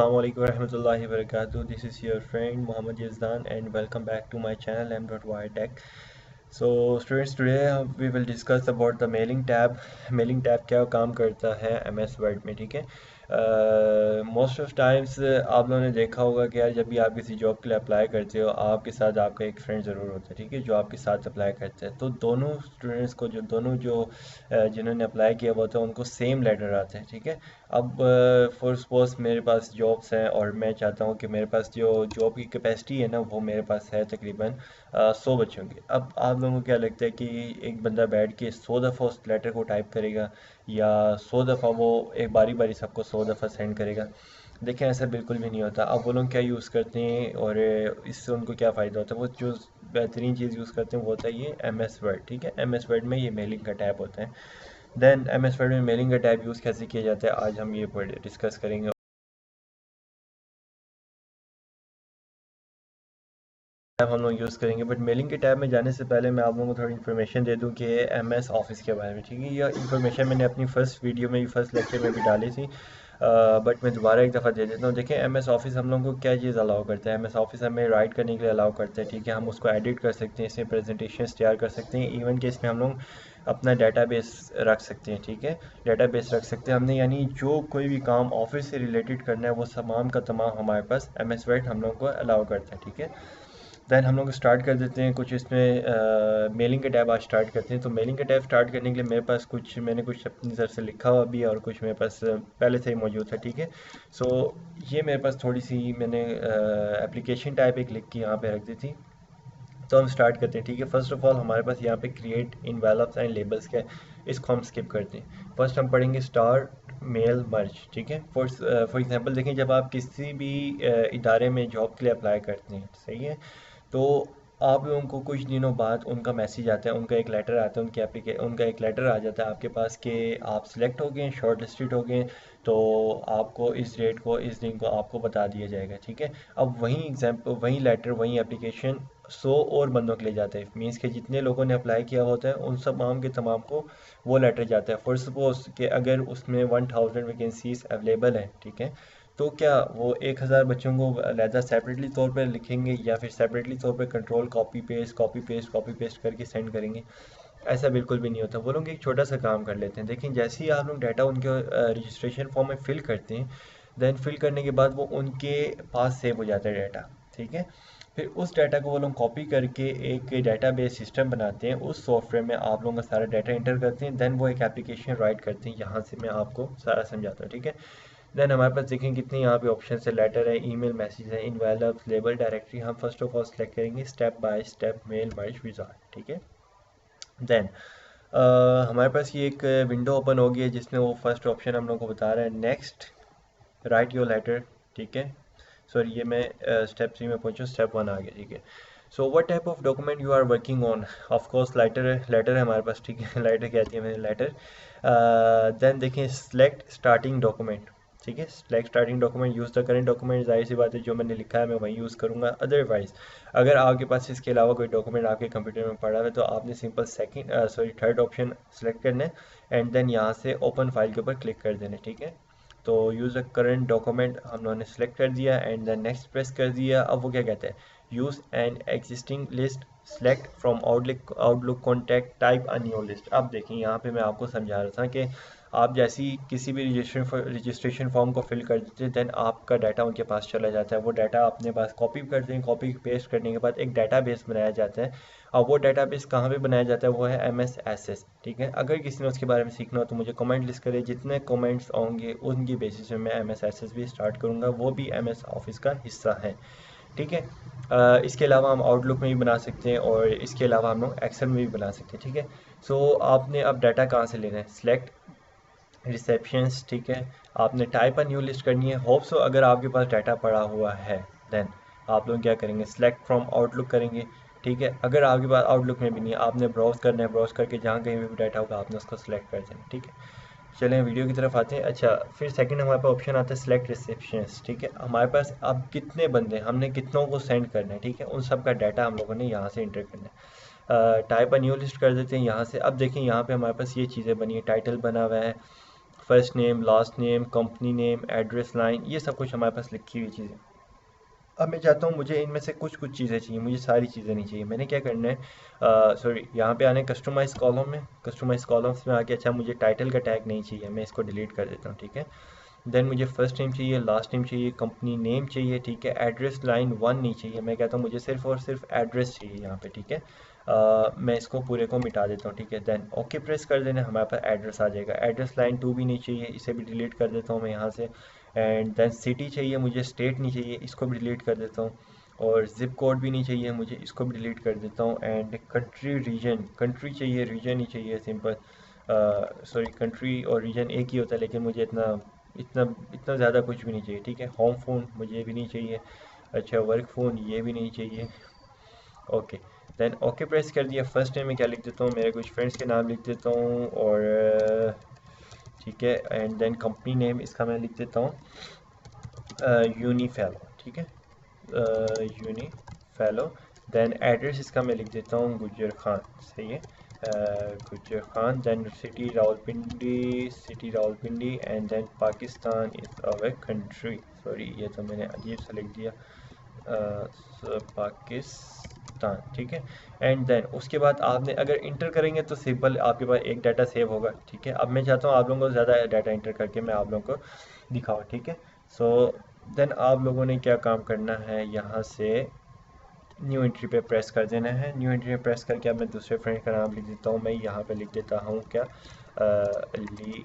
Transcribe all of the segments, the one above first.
Assalamualaikum warahmatullahi wabarakatuh. This is your friend Muhammad Yazdan and welcome back to my channel m.wiretech. So students, today we will discuss about the mailing tab. Mailing tab क्या काम करता है MS Word में, ठीक है। Most of times आप लोगों ने देखा होगा कि यार जब भी आप किसी जॉब के लिए अप्लाई करते हो आपके साथ आपका एक फ्रेंड ज़रूर होता है, ठीक है, जो आपके साथ अप्लाई करता है। तो दोनों स्टूडेंट्स को जो जिन्होंने अप्लाई किया हुआ था उनको सेम लेटर आता है, ठीक है। अब फॉर सपोज मेरे पास जॉब्स हैं और मैं चाहता हूँ कि मेरे पास जो जॉब की कैपेसिटी है ना वो मेरे पास है तकरीबन 100 बच्चों की। अब आप लोगों को क्या लगता है कि एक बंदा बैठ के 100 दफ़ा उस लेटर को टाइप करेगा या 100 दफ़ा वो एक बारी बारी सबको 100 दफ़ा सेंड करेगा? देखें, ऐसा बिल्कुल भी नहीं होता। अब वो लोग क्या यूज़ करते हैं और इससे उनको क्या फ़ायदा होता है, वो जो बेहतरीन चीज़ यूज़ करते हैं वो होता है ये MS वर्ड, ठीक है। MS वर्ड में ये मेलिंग का टैब होता है। देन MS वर्ड में मेलिंग का टैब यूज़ कैसे किया जाता है आज हम ये डिस्कस करेंगे। टैब हम लोग यूज़ करेंगे, बट मेलिंग के टैब में जाने से पहले मैं आप लोगों को थोड़ी इन्फॉर्मेशन दे दूं कि MS ऑफिस के बारे में, ठीक है। यह इन्फॉर्मेशन मैंने अपनी फर्स्ट वीडियो में भी, फर्स्ट लेक्चर में भी डाली थी, बट मैं दोबारा एक दफ़ा दे देता हूँ। देखें, MS ऑफिस हम लोगों को क्या चीज़ अलाउ करता है। MS ऑफिस हमें राइट करने के लिए अलाउ करता है, ठीक है। हम उसको एडिट कर सकते हैं, इसमें प्रेजेंटेशन तैयार कर सकते हैं, इवन कि इसमें हम लोग अपना डेटाबेस रख सकते हैं, ठीक है। डेटाबेस रख सकते हैं हमने, यानी जो कोई भी काम ऑफिस से रिलेटेड करना है वो तमाम का तमाम हमारे पास MS वर्ड हम लोग को अलाउ करता है, ठीक है। दैन हम लोग स्टार्ट कर देते हैं कुछ इसमें मेलिंग का टैब आज स्टार्ट करते हैं। तो मेलिंग का टैब स्टार्ट करने के लिए मेरे पास मैंने कुछ अपनी तरफ से लिखा हुआ भी है और कुछ मेरे पास पहले से ही मौजूद था, ठीक है। सो ये मेरे पास थोड़ी सी मैंने एप्लीकेशन टाइप एक लिख के यहाँ पे रख दी थी। तो हम स्टार्ट करते हैं, ठीक है। फर्स्ट ऑफ ऑल हमारे पास यहाँ पे क्रिएट इनवेलप्स एंड लेबल्स का है, इसको हम स्किप करते हैं। फर्स्ट हम पढ़ेंगे स्टार्ट मेल मर्ज, ठीक है। फॉर एग्जांपल देखें, जब आप किसी भी इदारे में जॉब के लिए अप्लाई करते हैं, सही है, तो आप लोगों को कुछ दिनों बाद उनका मैसेज आता है, उनका एक लेटर आता है, उनका एक लेटर आ जाता है आपके पास कि आप सिलेक्ट हो गए, शॉर्ट लिस्टेड हो गए, तो आपको इस डेट को, इस दिन को आपको बता दिया जाएगा, ठीक है। अब वही लेटर, वही एप्लीकेशन 100 और बंदों के लिए जाता है। मीन्स कि जितने लोगों ने अप्लाई किया होता है उन तमाम के तमाम को वो लेटर जाता है। फॉर सपोज कि अगर उसमें 1000 वैकेंसीज अवेलेबल हैं, ठीक है, तो क्या वो 1000 बच्चों को अलहदा सेपरेटली तौर पर लिखेंगे या फिर सेपरेटली तौर पर कंट्रोल कॉपी पेस्ट करके सेंड करेंगे? ऐसा बिल्कुल भी नहीं होता। वो लोग एक छोटा सा काम कर लेते हैं। देखिए, जैसे ही आप लोग डाटा उनके रजिस्ट्रेशन फॉर्म में फिल करते हैं, देन फिल करने के बाद वो उनके पास सेव हो जाता है डाटा, ठीक है। फिर उस डाटा को वो लोग कॉपी करके एक डेटाबेस सिस्टम बनाते हैं, उस सॉफ्टवेयर में आप लोगों का सारा डाटा इंटर करते हैं, देन वो एक एप्लीकेशन राइट करते हैं। यहाँ से मैं आपको सारा समझाता हूँ, ठीक है। देन हमारे पास देखें कितनी यहाँ पे ऑप्शन है, लेटर है, ईमेल, मैसेज है, इनवेलप्स, लेबल, डायरेक्टरी। हम फर्स्ट ऑफ ऑल सेलेक्ट करेंगे step by step mail merge wizard, ठीक है। देन हमारे पास ये एक विंडो ओपन हो गई है जिसमें वो फर्स्ट ऑप्शन हम लोग को बता रहा है नेक्स्ट राइट योर लेटर, ठीक है। सॉरी, ये मैं स्टेप 3 में पहुंचूँ, स्टेप 1 आ गया, ठीक है। So what type of document you are working on? Of course letter है हमारे पास, ठीक है। लेटर कहती है मैंने, लेटर। देन देखें सिलेक्ट स्टार्टिंग डॉक्यूमेंट, ठीक है। Select starting document, use the current document. जाहिर सी बात है जो मैंने लिखा है मैं वही यूज़ करूँगा। अदरवाइज अगर आपके पास इसके अलावा कोई डॉक्यूमेंट आपके कंप्यूटर में पड़ा हुआ है तो आपने सिंपल थर्ड ऑप्शन सेलेक्ट करना है एंड देन यहाँ से ओपन फाइल के ऊपर क्लिक कर देना है, ठीक है। तो यूज़ अ करंट डॉक्यूमेंट हम लोगों ने सेलेक्ट कर दिया एंड देन नेक्स्ट प्रेस कर दिया। अब वो क्या कहते हैं, use an existing list, select from outlook contact, type a new list. अब देखिए, यहाँ पे मैं आपको समझा रहा था कि आप जैसे ही किसी भी रजिस्ट्रेशन फॉर्म को फिल कर देते हैं, देन आपका डाटा उनके पास चला जाता है। वो डाटा अपने पास कॉपी करते हैं, कॉपी पेस्ट करने के बाद एक डाटाबेस बनाया जाता है। और वो डाटाबेस कहाँ पे बनाया जाता है, वो है MSSS, ठीक है। अगर किसी ने उसके बारे में सीखना हो तो मुझे कमेंट लिस्ट करें, जितने कमेंट्स होंगे उनकी बेसिस पे मैं MSSS भी स्टार्ट करूँगा, वो भी MS ऑफिस का हिस्सा है, ठीक है। इसके अलावा हम आउटलुक में भी बना सकते हैं और इसके अलावा हम लोग एक्सेल में भी बना सकते हैं, ठीक है। सो आपने अब डाटा कहाँ से लेना है, सिलेक्ट रिसेप्शंस, ठीक है। आपने टाइप अ न्यू लिस्ट करनी है। होप सो अगर आपके पास डाटा पड़ा हुआ है देन आप लोग क्या करेंगे, सिलेक्ट फ्रॉम आउटलुक करेंगे, ठीक है। अगर आपके पास आउटलुक में भी नहीं है, आपने ब्राउज करना है, ब्राउज करके जहाँ कहीं भी डाटा होगा आपने उसको सिलेक्ट कर देना, ठीक है। चलें वीडियो की तरफ आते हैं। अच्छा, फिर सेकंड हमारे पास ऑप्शन आता है सिलेक्ट रिसेप्शंस, ठीक है। हमारे पास अब कितने बंदे, हमने कितनों को सेंड करना है, ठीक है, उन सब का डाटा हम लोगों ने यहाँ से इंटर करना है। टाइप अ न्यू लिस्ट कर देते हैं यहाँ से। अब देखें यहाँ पे हमारे पास ये चीज़ें बनी है, टाइटल बना हुआ है, first name, last name, company name, address line, ये सब कुछ हमारे पास लिखी हुई चीज़ें। अब मैं चाहता हूँ मुझे इनमें से कुछ कुछ चीज़ें चाहिए, मुझे सारी चीज़ें नहीं चाहिए। मैंने क्या करना है, सॉरी, यहाँ पे आने कस्टमाइज कॉलम में, कस्टमाइज कॉलम्स में आके, अच्छा मुझे टाइटल का टैग नहीं चाहिए, मैं इसको डिलीट कर देता हूँ, ठीक है। देन मुझे फर्स्ट नेम चाहिए, लास्ट नेम चाहिए, कंपनी नेम चाहिए, ठीक है। एड्रेस लाइन 1 नहीं चाहिए, मैं कहता हूँ मुझे सिर्फ और सिर्फ एड्रेस चाहिए यहाँ पे, ठीक है। मैं इसको पूरे को मिटा देता हूँ, ठीक है। देन ओके प्रेस कर देना, हमारे पास एड्रेस आ जाएगा। एड्रेस लाइन 2 भी नहीं चाहिए, इसे भी डिलीट कर देता हूँ मैं यहाँ से। एंड देन सिटी चाहिए मुझे, स्टेट नहीं चाहिए, इसको भी डिलीट कर देता हूँ। और जिप कोड भी नहीं चाहिए मुझे, इसको भी डिलीट कर देता हूँ। एंड कंट्री, रीजन, कंट्री चाहिए, रीजन नहीं चाहिए, सिंपल। सॉरी, कंट्री और रीजन एक ही होता है, लेकिन मुझे इतना इतना इतना ज़्यादा कुछ भी नहीं चाहिए, ठीक है। होम फ़ोन मुझे भी नहीं चाहिए। अच्छा, वर्क फ़ोन ये भी नहीं चाहिए। ओके, देन ओके प्रेस कर दिया। फर्स्ट नेम में क्या लिख देता हूँ, मेरे कुछ फ्रेंड्स के नाम लिख देता हूँ, और ठीक है। एंड देन कंपनी नेम इसका मैं लिख देता हूँ यूनिफेलो, ठीक है, यूनिफेलो। देन एड्रेस इसका मैं लिख देता हूँ गुज्जर खान, सही है, Gujjar Khan. Then city Rawalpindi, city Rawalpindi. And then Pakistan is our country, sorry ये तो मैंने अजीब सा लिख दिया, पाकिस्तान, ठीक है। एंड देन उसके बाद आपने अगर इंटर करेंगे तो सिंपल आपके पास एक डाटा सेव होगा, ठीक है। अब मैं चाहता हूँ आप लोगों को ज़्यादा डाटा इंटर करके मैं आप लोगों को दिखाऊँ, ठीक है। सो देन आप लोगों ने क्या काम करना है, यहाँ से न्यू एंट्री पे प्रेस कर देना है। न्यू एंट्री पे प्रेस करके अब मैं दूसरे फ्रेंड का नाम लिख देता हूँ, मैं यहाँ पे लिख देता हूँ क्या, अली,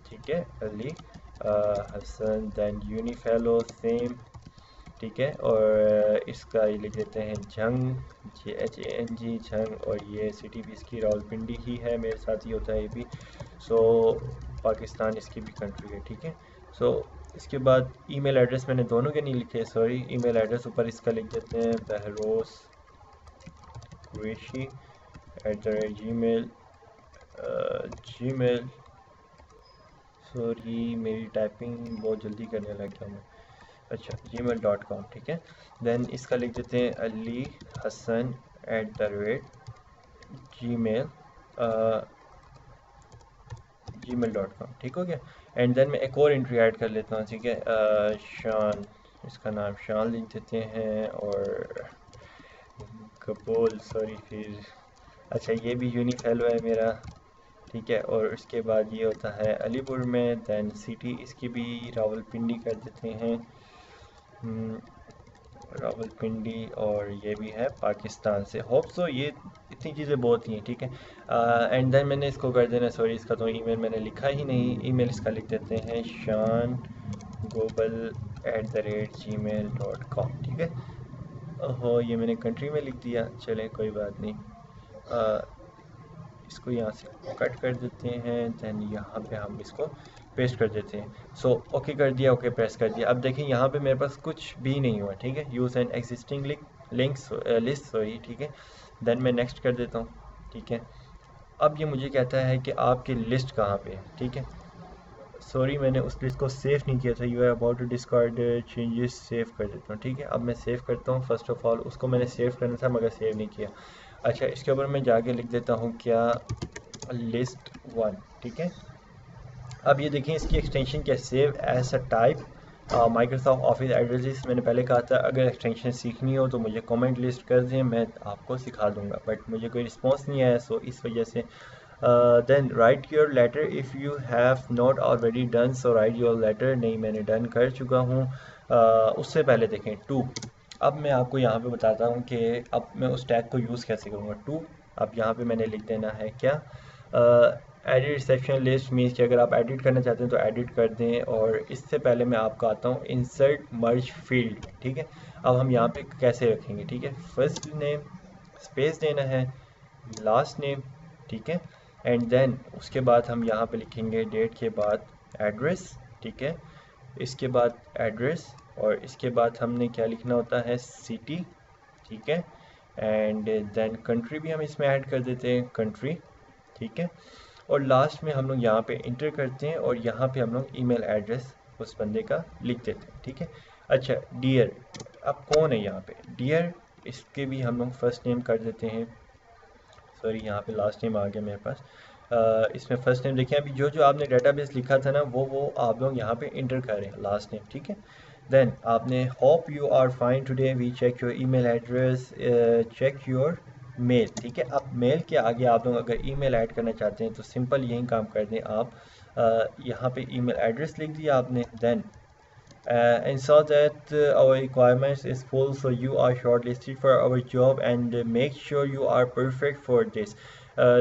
ठीक है, अली हसन। देन यूनिफेलो सेम, ठीक है। और इसका ये लिख देते हैं जंग, JHANG, जंग। और ये सिटी भी इसकी रावलपिंडी ही है, मेरे साथ ही होता है ये भी। सो पाकिस्तान इसकी भी कंट्री है, ठीक है। सो इसके बाद ईमेल एड्रेस मैंने दोनों के नहीं लिखे, सॉरी। ईमेल एड्रेस ऊपर इसका लिख देते हैं बहरोस कुरैशी @gmail, जीमेल। सॉरी मेरी टाइपिंग बहुत जल्दी करने लग गया मैं। अच्छा, gmail.com, ठीक है। देन इसका लिख देते हैं अली हसन @gmail, gmail.com, ठीक हो गया। एंड देन मैं एक और एंट्री ऐड कर लेता हूँ, ठीक है। शान, इसका नाम शान लिख देते हैं। और कबूल, सॉरी फिर, अच्छा ये भी यूनिफेलो है मेरा, ठीक है। और उसके बाद ये होता है अलीपुर में। दैन सिटी इसकी भी रावलपिंडी कर देते हैं, रावलपिंडी। और ये भी है पाकिस्तान से। होप सो ये इतनी चीज़ें बहुत ही हैं, ठीक है। एंड देन मैंने इसको कर देना, सॉरी इसका तो ईमेल मैंने लिखा ही नहीं। ईमेल इसका लिख देते हैं शान गोबल @gmail.com, ठीक है। ओहो, ये मैंने कंट्री में लिख दिया, चले कोई बात नहीं। इसको यहाँ से कट कर देते हैं। दैन यहाँ पे हम इसको पेस्ट कर देते हैं। सो ओके कर दिया, ओके प्रेस कर दिया। अब देखें यहाँ पे मेरे पास कुछ भी नहीं हुआ, ठीक है। Use an existing links list, sorry, ठीक है। देन मैं नेक्स्ट कर देता हूँ, ठीक है। अब ये मुझे कहता है कि आपकी लिस्ट कहाँ पे है, ठीक है। सॉरी मैंने उस लिस्ट को सेव नहीं किया था। You are about to discard changes, save कर देता हूँ, ठीक है। अब मैं सेव करता हूँ। फर्स्ट ऑफ ऑल उसको मैंने सेव करना था मगर सेव नहीं किया। अच्छा, इसके ऊपर मैं जाके लिख देता हूँ क्या, लिस्ट 1, ठीक है। अब ये देखें इसकी एक्सटेंशन क्या, save as a type Microsoft Office addresses. मैंने पहले कहा था अगर एक्सटेंशन सीखनी हो तो मुझे कमेंट लिस्ट कर दें, मैं आपको सिखा दूंगा, बट मुझे कोई रिस्पॉन्स नहीं आया, सो इस वजह से। Then write your letter if you have not already done, so write your letter, नहीं मैंने डन कर चुका हूँ। उससे पहले देखें 2। अब मैं आपको यहाँ पे बताता हूँ कि अब मैं उस टैग को यूज़ कैसे करूँगा। 2, अब यहाँ पे मैंने लिख देना है क्या, एडिट रिसेप्शन लिस्ट, मीन्स कि अगर आप एडिट करना चाहते हैं तो एडिट कर दें। और इससे पहले मैं आपको आता हूँ इंसर्ट मर्ज फील्ड, ठीक है। अब हम यहाँ पे कैसे रखेंगे, ठीक है। फर्स्ट नेम स्पेस देना है, लास्ट नेम, ठीक है। एंड देन उसके बाद हम यहाँ पे लिखेंगे डेट के बाद एड्रेस, ठीक है। इसके बाद एड्रेस, और इसके बाद हमने क्या लिखना होता है, सिटी, ठीक है। एंड देन कंट्री भी हम इसमें ऐड कर देते हैं, कंट्री, ठीक है। और लास्ट में हम लोग यहाँ पे इंटर करते हैं और यहाँ पे हम लोग ईमेल एड्रेस उस बंदे का लिख देते हैं, ठीक है। अच्छा, डियर, अब कौन है यहाँ पे डियर, इसके भी हम लोग फर्स्ट नेम कर देते हैं, सॉरी यहाँ पे लास्ट नेम आ गया मेरे पास। इसमें फर्स्ट नेम देखें, अभी जो जो आपने डेटाबेस लिखा था ना वो आप लोग यहाँ पे इंटर करें लास्ट नेम, ठीक है। देन आपने hope you are fine today we check your email address, check your mail, ठीक है। अब मेल के आगे आप लोग अगर ईमेल ऐड करना चाहते हैं तो सिंपल यही काम कर दें आप, यहाँ पे ईमेल एड्रेस लिख दिया आपने। Then and saw that our requirements is full, so you are shortlisted for our job, and make sure you are perfect for this.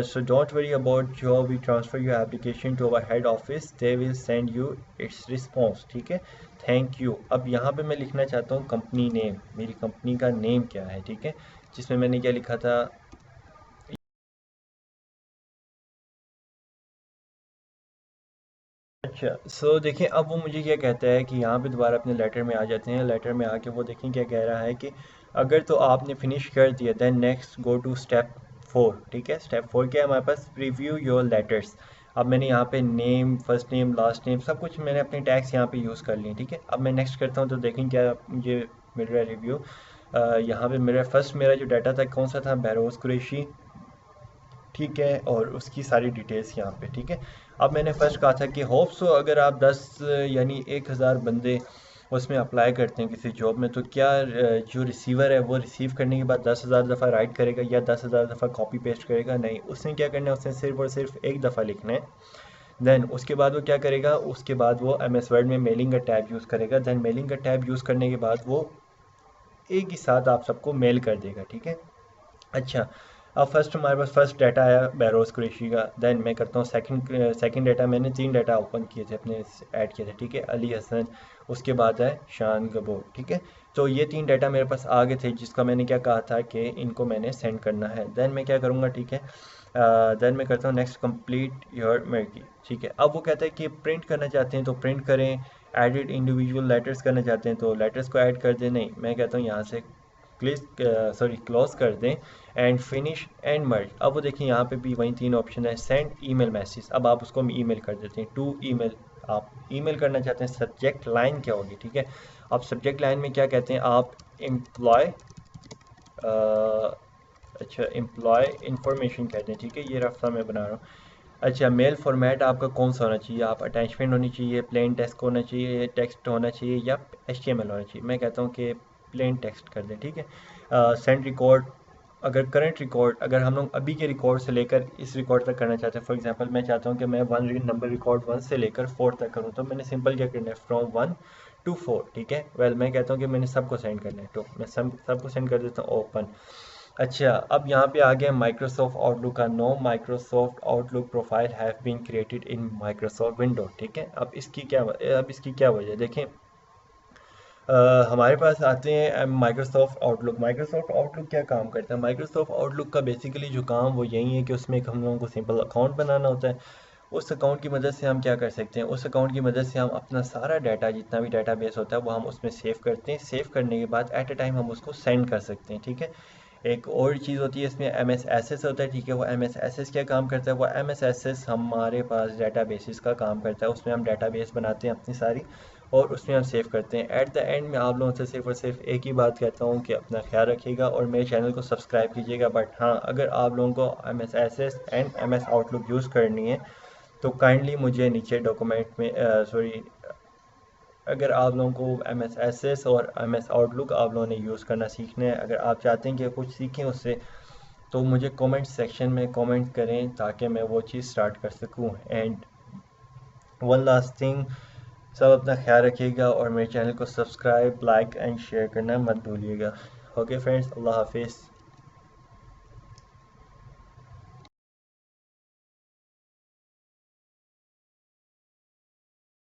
So don't worry about job, we transfer your application to our head office, they will send you its response, ठीक है। Thank you. अब यहाँ पे मैं लिखना चाहता हूँ company name, मेरी कंपनी का नेम क्या है, ठीक है, जिसमें मैंने क्या लिखा था। अच्छा, सो देखिए अब वो मुझे क्या कहता है कि यहाँ पे दोबारा अपने लेटर में आ जाते हैं। लेटर में आके वो देखें क्या कह रहा है कि अगर तो आपने फिनिश कर दिया then next go to step 4, ठीक है। स्टेप 4 क्या है हमारे पास, प्रीव्यू योर लेटर्स। अब मैंने यहाँ पे name, first name, last name, सब कुछ मैंने अपने टैग्स यहाँ पे यूज़ कर लिए, ठीक है। अब मैं नेक्स्ट करता हूँ तो देखें क्या मुझे मिल रहा है रिव्यू। यहाँ पे मेरा फर्स्ट मेरा जो डाटा था कौन सा था, बहरोज़ कुरैशी, ठीक है, और उसकी सारी डिटेल्स यहाँ पे, ठीक है। अब मैंने फर्स्ट कहा था कि होप सो अगर आप 10 यानी 1000 बंदे उसमें अप्लाई करते हैं किसी जॉब में, तो क्या जो रिसीवर है वो रिसीव करने के बाद 10,000 दफ़ा राइट करेगा या 10,000 दफ़ा कॉपी पेस्ट करेगा? नहीं, उसने क्या करना है, उसने सिर्फ और सिर्फ एक दफ़ा लिखना है। देन उसके बाद वो क्या करेगा, उसके बाद वो एम एस वर्ड में मेलिंग का टैब यूज़ करेगा। देन मेलिंग का टैब यूज़ करने के बाद वो एक ही साथ आप सबको मेल कर देगा, ठीक है। अच्छा, अब फर्स्ट हमारे पास फर्स्ट डाटा आया बहरोज़ कुरैशी का। देन मैं करता हूँ सेकंड डाटा, मैंने 3 डाटा ओपन किए थे अपने, ऐड किए थे, ठीक है, अली हसन, उसके बाद है शान गबोर, ठीक है। तो ये 3 डाटा मेरे पास आ गए थे जिसका मैंने क्या कहा था कि इनको मैंने सेंड करना है। देन मैं क्या करूँगा, ठीक है, देन मैं करता हूँ नेक्स्ट कंप्लीट योर मर्जी, ठीक है। अब वो कहता है कि प्रिंट करना चाहते हैं तो प्रिंट करें, एडिट इंडिविजुअल लेटर्स करना चाहते हैं तो लेटर्स को ऐड कर दें। नहीं, मैं कहता हूँ यहाँ से क्लोज कर दें एंड फिनिश एंड मर्ज। अब वो देखिए यहाँ पे भी वही 3 ऑप्शन है, सेंड ईमेल मैसेज। अब आप उसको ईमेल कर देते हैं टू ईमेल, आप ईमेल करना चाहते हैं। सब्जेक्ट लाइन क्या होगी, ठीक है। अब सब्जेक्ट लाइन में क्या कहते हैं आप, एम्प्लॉय, अच्छा एम्प्लॉय इंफॉर्मेशन कहते हैं, ठीक है, ये रफ्ता मैं बना रहा हूँ। अच्छा, मेल फॉर्मेट आपका कौन सा होना चाहिए, आप अटैचमेंट होनी चाहिए, प्लेन टेक्स्ट होना चाहिए, टेक्स्ट होना चाहिए, या HTML होना चाहिए। मैं कहता हूँ कि प्लेन टेक्स्ट कर दें, ठीक है। सेंड रिकॉर्ड, अगर करंट रिकॉर्ड, अगर हम लोग अभी के रिकॉर्ड से लेकर इस रिकॉर्ड तक करना चाहते हैं, फॉर एग्जांपल मैं चाहता हूँ कि मैं नंबर रिकॉर्ड 1 से लेकर 4 तक करूँ, तो मैंने सिंपल क्या करना है, फ्रॉम 1 टू 4, ठीक है। वेल मैं कहता हूँ कि मैंने सबको सेंड करना है, तो मैं सबको सेंड कर देता हूँ ओपन। अच्छा, अब यहाँ पे आ गया माइक्रोसॉफ्ट आउटलुक का, no Microsoft Outlook profile have been created in Microsoft window, ठीक है। अब इसकी क्या वजह देखें। हमारे पास आते हैं माइक्रोसॉफ्ट आउटलुक क्या काम करता है। माइक्रोसॉफ्ट आउटलुक का बेसिकली जो काम वो यही है कि उसमें एक हम लोगों को सिंपल अकाउंट बनाना होता है। उस अकाउंट की मदद से हम क्या कर सकते हैं, उस अकाउंट की मदद से हम अपना सारा डाटा, जितना भी डाटाबेस होता है वो हम उसमें सेव करते हैं। सेव करने के बाद एट ए टाइम हम उसको सेंड कर सकते हैं, ठीक है। एक और चीज़ होती है इसमें, एम एस एस होता है, ठीक है। वो एम एस एस क्या काम करता है, वो एम एस एस हमारे पास डाटा बेसिस का काम करता है। उसमें हम डाटा बेस बनाते हैं अपनी सारी, और उसमें हम सेव करते हैं। एट द एंड में आप लोगों से सिर्फ और सिर्फ एक ही बात कहता हूँ कि अपना ख्याल रखिएगा और मेरे चैनल को सब्सक्राइब कीजिएगा। बट हाँ, अगर आप लोगों को M S S and M S Outlook use करनी है तो काइंडली मुझे नीचे डॉक्यूमेंट में सॉरी, अगर आप लोगों को एम एस एस और एम एस आउटलुक आप लोगों ने यूज़ करना सीखना है, अगर आप चाहते हैं कि कुछ सीखें उससे, तो मुझे कमेंट सेक्शन में कमेंट करें ताकि मैं वो चीज़ स्टार्ट कर सकूं। एंड वन लास्ट थिंग, सब अपना ख्याल रखिएगा और मेरे चैनल को सब्सक्राइब, लाइक एंड शेयर करना मत भूलिएगा। ओके फ्रेंड्स, अल्लाह हाफिज़।